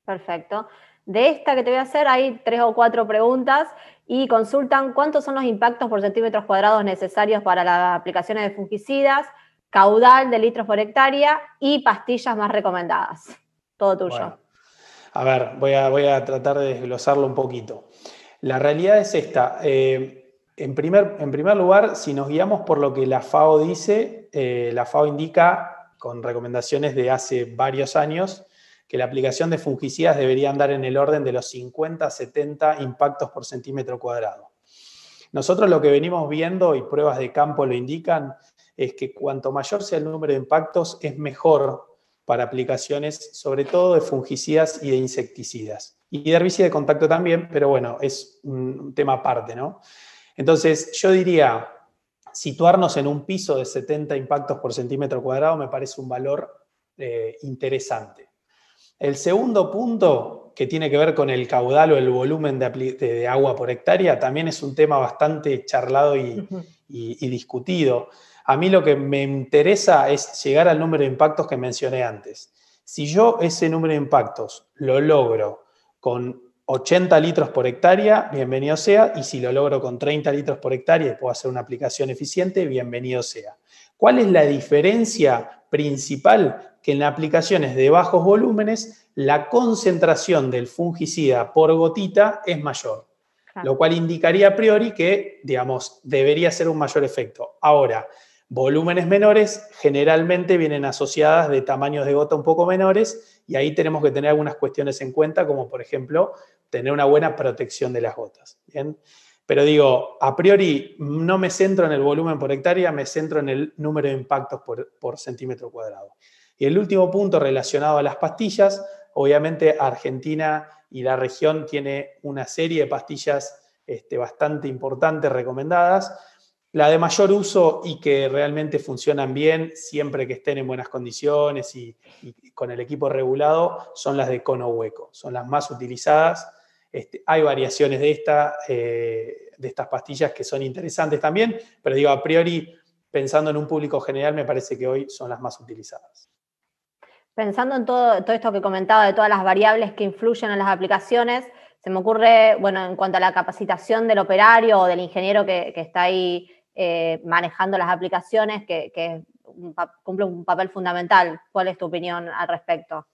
Perfecto. De esta que te voy a hacer hay 3 o 4 preguntas y consultan cuántos son los impactos por centímetros cuadrados necesarios para las aplicaciones de fungicidas, caudal de litros por hectárea y pastillas más recomendadas. Todo tuyo. Bueno, a ver, voy a tratar de desglosarlo un poquito. La realidad es esta. En primer lugar, si nos guiamos por lo que la FAO dice, la FAO indica, con recomendaciones de hace varios años, que la aplicación de fungicidas debería andar en el orden de los 50 a 70 impactos por centímetro cuadrado. Nosotros lo que venimos viendo, y pruebas de campo lo indican, es que cuanto mayor sea el número de impactos, es mejor para aplicaciones, sobre todo de fungicidas y de insecticidas. Y de herbicida de contacto también, pero bueno, es un tema aparte, ¿no? Entonces, yo diría, situarnos en un piso de 70 impactos por centímetro cuadrado me parece un valor interesante. El segundo punto, que tiene que ver con el caudal o el volumen de agua por hectárea, también es un tema bastante charlado y discutido. A mí lo que me interesa es llegar al número de impactos que mencioné antes. Si yo ese número de impactos lo logro con 80 litros por hectárea, bienvenido sea, y si lo logro con 30 litros por hectárea y puedo hacer una aplicación eficiente, bienvenido sea. ¿Cuál es la diferencia principal? Que en aplicaciones de bajos volúmenes la concentración del fungicida por gotita es mayor, lo cual indicaría a priori que, digamos, debería ser un mayor efecto. Ahora, volúmenes menores generalmente vienen asociadas de tamaños de gota un poco menores, y ahí tenemos que tener algunas cuestiones en cuenta, como por ejemplo tener una buena protección de las gotas. ¿Bien? Pero digo, a priori no me centro en el volumen por hectárea, me centro en el número de impactos por centímetro cuadrado. Y el último punto relacionado a las pastillas, obviamente Argentina y la región tiene una serie de pastillas bastante importantes recomendadas. La de mayor uso y que realmente funcionan bien, siempre que estén en buenas condiciones y con el equipo regulado, son las de cono hueco. Son las más utilizadas. Hay variaciones de estas pastillas que son interesantes también, pero digo, a priori, pensando en un público general, me parece que hoy son las más utilizadas. Pensando en todo esto que comentaba, de todas las variables que influyen en las aplicaciones, se me ocurre, bueno, en cuanto a la capacitación del operario o del ingeniero que está ahí manejando las aplicaciones, que cumple un papel fundamental. ¿Cuál es tu opinión al respecto?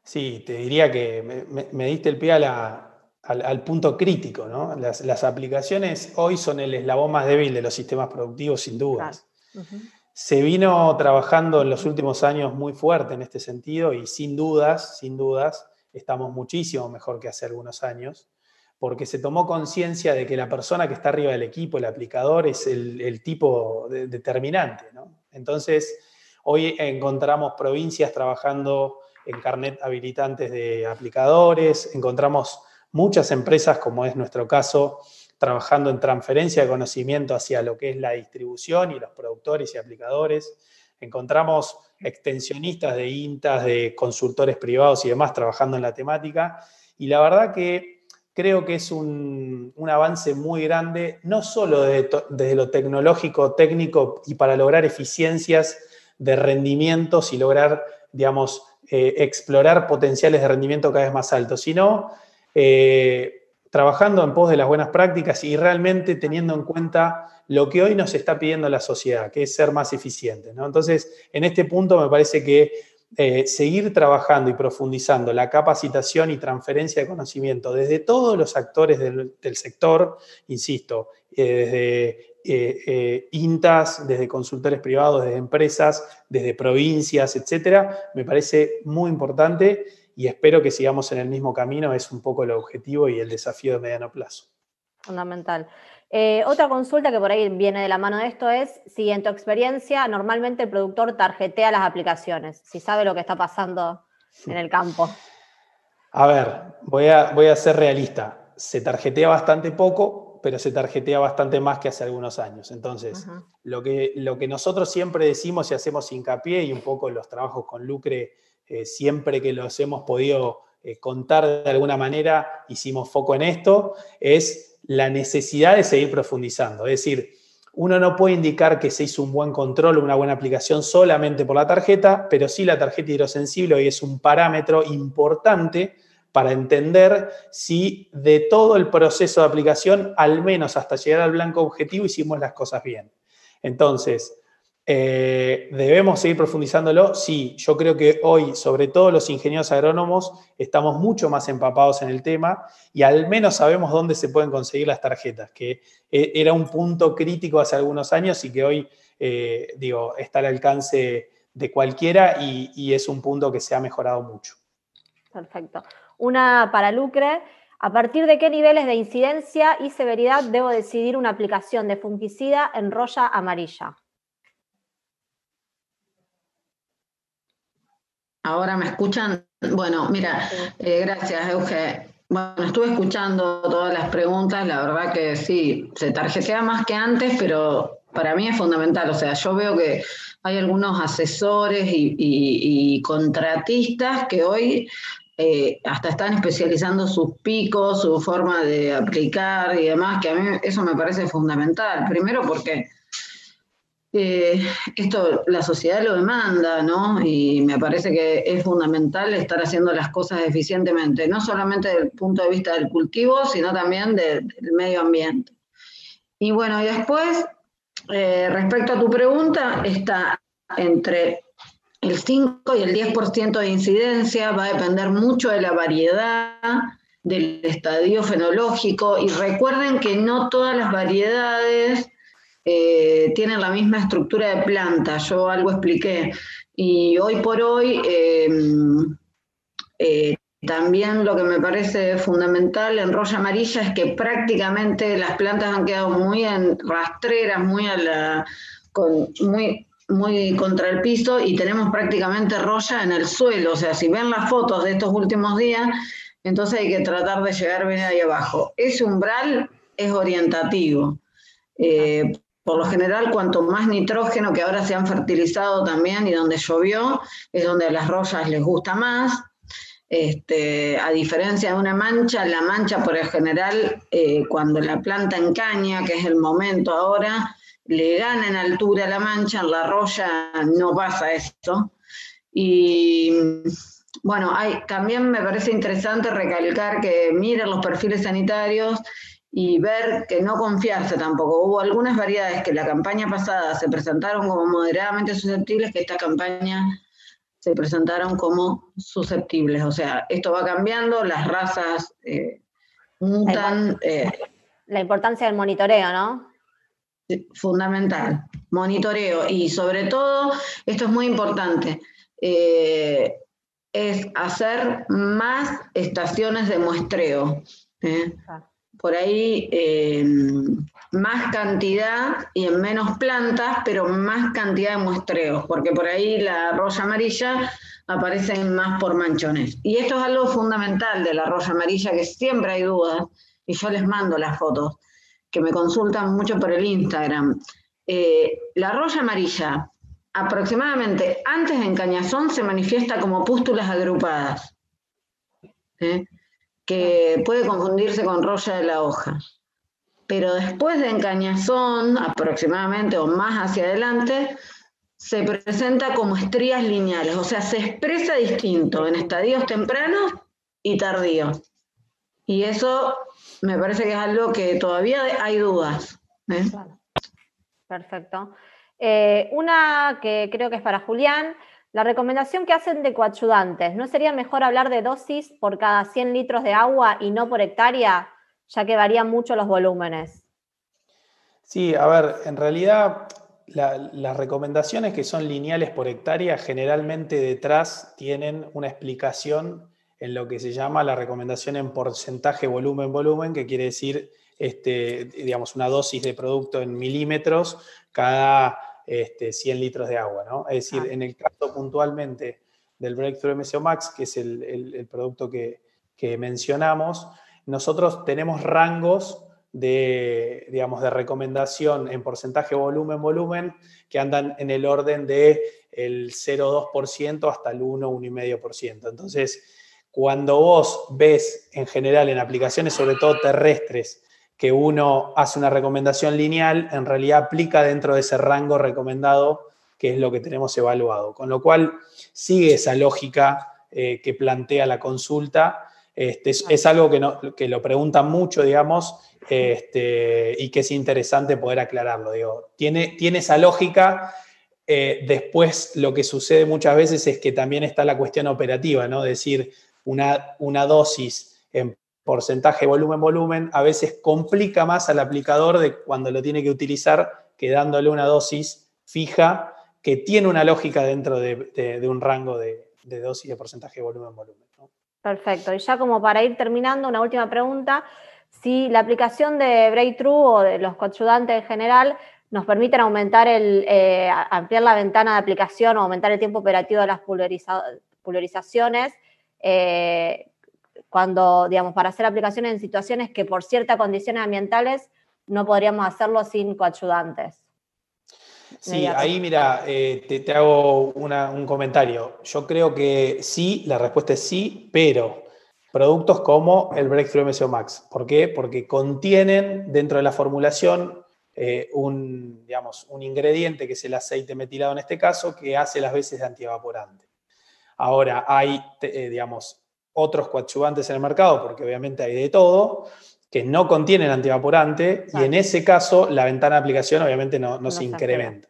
Sí, te diría que me diste el pie al punto crítico, ¿no? Las aplicaciones hoy son el eslabón más débil de los sistemas productivos, sin dudas. Claro. Uh-huh. Se vino trabajando en los últimos años muy fuerte en este sentido y sin dudas, estamos muchísimo mejor que hace algunos años, porque se tomó conciencia de que la persona que está arriba del equipo, el aplicador, es el tipo determinante, ¿no? Entonces, hoy encontramos provincias trabajando en carnet habilitantes de aplicadores, encontramos muchas empresas, como es nuestro caso, trabajando en transferencia de conocimiento hacia lo que es la distribución y los productores y aplicadores. Encontramos extensionistas de INTAs, de consultores privados y demás trabajando en la temática. Y la verdad que creo que es un avance muy grande, no solo desde lo tecnológico, técnico y para lograr eficiencias de rendimientos y lograr, digamos, explorar potenciales de rendimiento cada vez más altos, sino trabajando en pos de las buenas prácticas y realmente teniendo en cuenta lo que hoy nos está pidiendo la sociedad, que es ser más eficientes, ¿no? Entonces, en este punto me parece que seguir trabajando y profundizando la capacitación y transferencia de conocimiento desde todos los actores del sector, insisto, desde INTAs, desde consultores privados, desde empresas, desde provincias, etcétera, me parece muy importante y espero que sigamos en el mismo camino. Es un poco el objetivo y el desafío de mediano plazo. Fundamental. Otra consulta que por ahí viene de la mano de esto es si en tu experiencia normalmente el productor tarjetea las aplicaciones, si sabe lo que está pasando en el campo. A ver, voy a ser realista. Se tarjetea bastante poco, pero se tarjetea bastante más que hace algunos años. Entonces, uh-huh. lo que nosotros siempre decimos y hacemos hincapié, y un poco los trabajos con Lucre, siempre que los hemos podido contar de alguna manera, hicimos foco en esto, es la necesidad de seguir profundizando. Es decir, uno no puede indicar que se hizo un buen control o una buena aplicación solamente por la tarjeta, pero sí la tarjeta hidrosensible hoy es un parámetro importante para entender si de todo el proceso de aplicación, al menos hasta llegar al blanco objetivo, hicimos las cosas bien. Entonces, ¿debemos seguir profundizándolo? Sí, yo creo que hoy, sobre todo los ingenieros agrónomos, estamos mucho más empapados en el tema y al menos sabemos dónde se pueden conseguir las tarjetas, que era un punto crítico hace algunos años y que hoy, está al alcance de cualquiera y es un punto que se ha mejorado mucho. Perfecto. Una para Lucre. ¿A partir de qué niveles de incidencia y severidad debo decidir una aplicación de fungicida en roya amarilla? ¿Ahora me escuchan? Bueno, mira, gracias, Euge. Bueno, estuve escuchando todas las preguntas, la verdad que sí, se tarjetea más que antes, pero para mí es fundamental. O sea, yo veo que hay algunos asesores y contratistas que hoy hasta están especializando sus picos, su forma de aplicar y demás, que a mí eso me parece fundamental. Primero porque esto la sociedad lo demanda, ¿no? Y me parece que es fundamental estar haciendo las cosas eficientemente, no solamente desde el punto de vista del cultivo, sino también del medio ambiente. Y bueno, y después, respecto a tu pregunta, está entre el 5 y el 10% de incidencia, va a depender mucho de la variedad, del estadio fenológico, y recuerden que no todas las variedades tienen la misma estructura de planta, yo algo expliqué, y hoy por hoy también lo que me parece fundamental en roya amarilla es que prácticamente las plantas han quedado muy en rastreras, muy contra el piso, y tenemos prácticamente roya en el suelo. O sea, si ven las fotos de estos últimos días, entonces hay que tratar de llegar bien ahí abajo. Ese umbral es orientativo. Por lo general, cuanto más nitrógeno, que ahora se han fertilizado también y donde llovió, es donde a las rollas les gusta más. A diferencia de una mancha, la mancha por lo general, cuando la planta encaña, que es el momento ahora, le gana en altura a la mancha, en la roya no pasa esto. Y bueno, también me parece interesante recalcar que miren los perfiles sanitarios y ver que no confiarse tampoco. Hubo algunas variedades que la campaña pasada se presentaron como moderadamente susceptibles, que esta campaña se presentaron como susceptibles. O sea, esto va cambiando, las razas mutan. La importancia del monitoreo, ¿no? Fundamental, monitoreo. Y sobre todo, esto es muy importante, es hacer más estaciones de muestreo. Por ahí más cantidad y en menos plantas, pero más cantidad de muestreos, porque por ahí la roya amarilla aparece más por manchones. Y esto es algo fundamental de la roya amarilla, que siempre hay dudas, y yo les mando las fotos, que me consultan mucho por el Instagram. La roya amarilla, aproximadamente antes de encañazón, se manifiesta como pústulas agrupadas, que puede confundirse con roya de la hoja. Pero después de encañazón, aproximadamente o más hacia adelante, se presenta como estrías lineales, o sea, se expresa distinto en estadios tempranos y tardíos. Y eso me parece que es algo que todavía hay dudas. Claro. Perfecto. Una que creo que es para Julián. La recomendación que hacen de coadyuvantes, ¿no sería mejor hablar de dosis por cada 100 litros de agua y no por hectárea, ya que varían mucho los volúmenes? Sí, a ver, en realidad las recomendaciones que son lineales por hectárea generalmente detrás tienen una explicación en lo que se llama la recomendación en porcentaje volumen-volumen, que quiere decir digamos, una dosis de producto en milímetros cada 100 litros de agua, ¿no? Es decir, en el caso puntualmente del Breakthrough MSO Max, que es el producto que mencionamos, nosotros tenemos rangos digamos, de recomendación en porcentaje volumen-volumen que andan en el orden del 0,2% hasta el 1,5%. Entonces, cuando vos ves en general en aplicaciones, sobre todo terrestres, que uno hace una recomendación lineal, en realidad aplica dentro de ese rango recomendado, que es lo que tenemos evaluado. Con lo cual, sigue esa lógica que plantea la consulta. Es algo que lo preguntan mucho, digamos, y que es interesante poder aclararlo. Digo, tiene esa lógica. Después, lo que sucede muchas veces es que también está la cuestión operativa, ¿no? Es decir, una dosis en porcentaje volumen-volumen a veces complica más al aplicador de cuando lo tiene que utilizar que dándole una dosis fija que tiene una lógica dentro de un rango de dosis de porcentaje volumen-volumen, ¿no? Perfecto. Y ya como para ir terminando, una última pregunta. Si la aplicación de Breakthrough o de los coadyuvantes en general nos permiten aumentar ampliar la ventana de aplicación o aumentar el tiempo operativo de las pulverizaciones, cuando, digamos, para hacer aplicaciones en situaciones que por ciertas condiciones ambientales no podríamos hacerlo sin coadyuvantes. Sí, ahí mira, te hago un comentario. Yo creo que sí, la respuesta es sí, pero productos como el Breakthrough MSO Max. ¿Por qué? Porque contienen dentro de la formulación un ingrediente que es el aceite metilado en este caso, que hace las veces de antievaporante. Ahora, hay, digamos, otros coadyuvantes en el mercado, porque obviamente hay de todo, que no contienen antievaporante, y en ese caso la ventana de aplicación obviamente no se incrementa.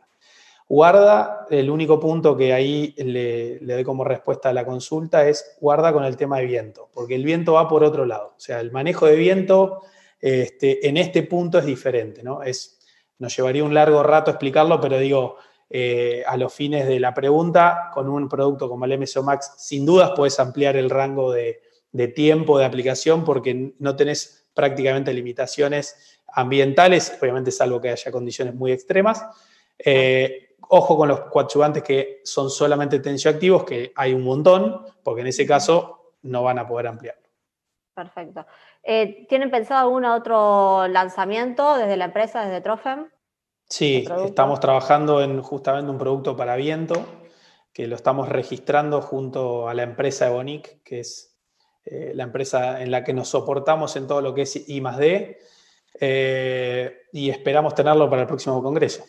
Guarda, el único punto que ahí le doy como respuesta a la consulta es guarda con el tema de viento, porque el viento va por otro lado. O sea, el manejo de viento en este punto es diferente, ¿no? Nos llevaría un largo rato explicarlo, pero digo, a los fines de la pregunta, con un producto como el MSO Max, sin dudas puedes ampliar el rango de tiempo de aplicación porque no tenés prácticamente limitaciones ambientales, obviamente salvo que haya condiciones muy extremas. Ojo con los coadyuvantes que son solamente tensioactivos, que hay un montón, porque en ese caso no van a poder ampliarlo. Perfecto. ¿Tienen pensado algún otro lanzamiento desde la empresa, desde Trophem? Sí, estamos trabajando en justamente un producto para viento, que lo estamos registrando junto a la empresa Evonik, que es la empresa en la que nos soportamos en todo lo que es I+D, y esperamos tenerlo para el próximo congreso.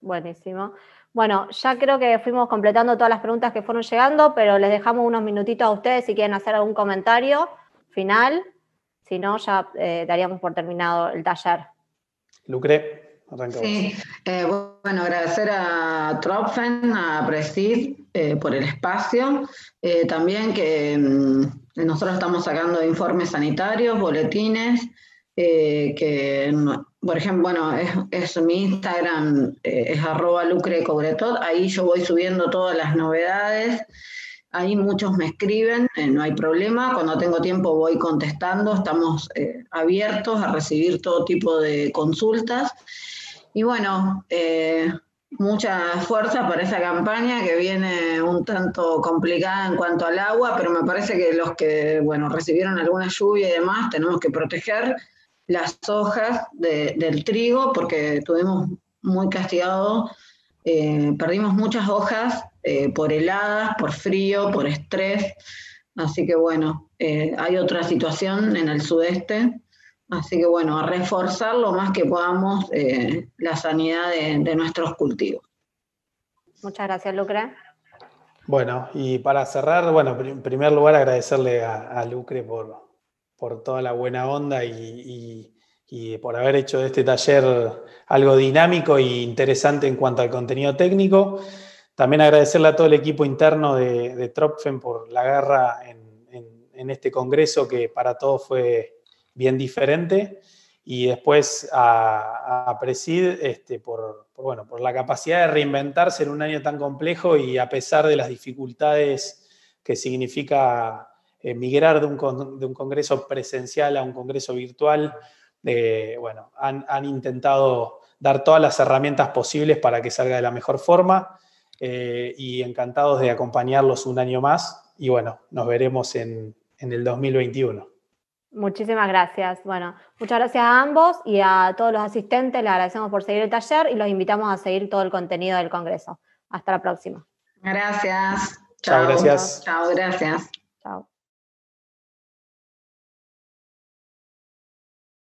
Buenísimo. Bueno, ya creo que fuimos completando todas las preguntas que fueron llegando, pero les dejamos unos minutitos a ustedes si quieren hacer algún comentario final. Si no, ya daríamos por terminado el taller. Lucre, arranca vos. Sí, bueno, agradecer a Tropfen, a Presid por el espacio. También que nosotros estamos sacando informes sanitarios, boletines, por ejemplo, bueno, es mi Instagram, es @lucrecobretot, ahí yo voy subiendo todas las novedades. Ahí muchos me escriben, no hay problema, cuando tengo tiempo voy contestando, estamos abiertos a recibir todo tipo de consultas. Y bueno, mucha fuerza para esa campaña que viene un tanto complicada en cuanto al agua, pero me parece que los que, bueno, recibieron alguna lluvia y demás, tenemos que proteger las hojas del trigo porque tuvimos muy castigado, perdimos muchas hojas por heladas, por frío, por estrés, así que bueno, hay otra situación en el sudeste. Así que bueno, a reforzar lo más que podamos la sanidad de nuestros cultivos. Muchas gracias, Lucre. Bueno, y para cerrar, bueno, en primer lugar agradecerle a Lucre por toda la buena onda y por haber hecho de este taller algo dinámico e interesante en cuanto al contenido técnico. También agradecerle a todo el equipo interno de Tropfen por la garra en este congreso que para todos fue bien diferente, y después a Presid por la capacidad de reinventarse en un año tan complejo y a pesar de las dificultades que significa migrar de un congreso presencial a un congreso virtual. Han intentado dar todas las herramientas posibles para que salga de la mejor forma, y encantados de acompañarlos un año más, y bueno, nos veremos en el 2021. Muchísimas gracias. Bueno, muchas gracias a ambos y a todos los asistentes. Les agradecemos por seguir el taller y los invitamos a seguir todo el contenido del Congreso. Hasta la próxima. Gracias. Chao, gracias. Chao, gracias. Chao.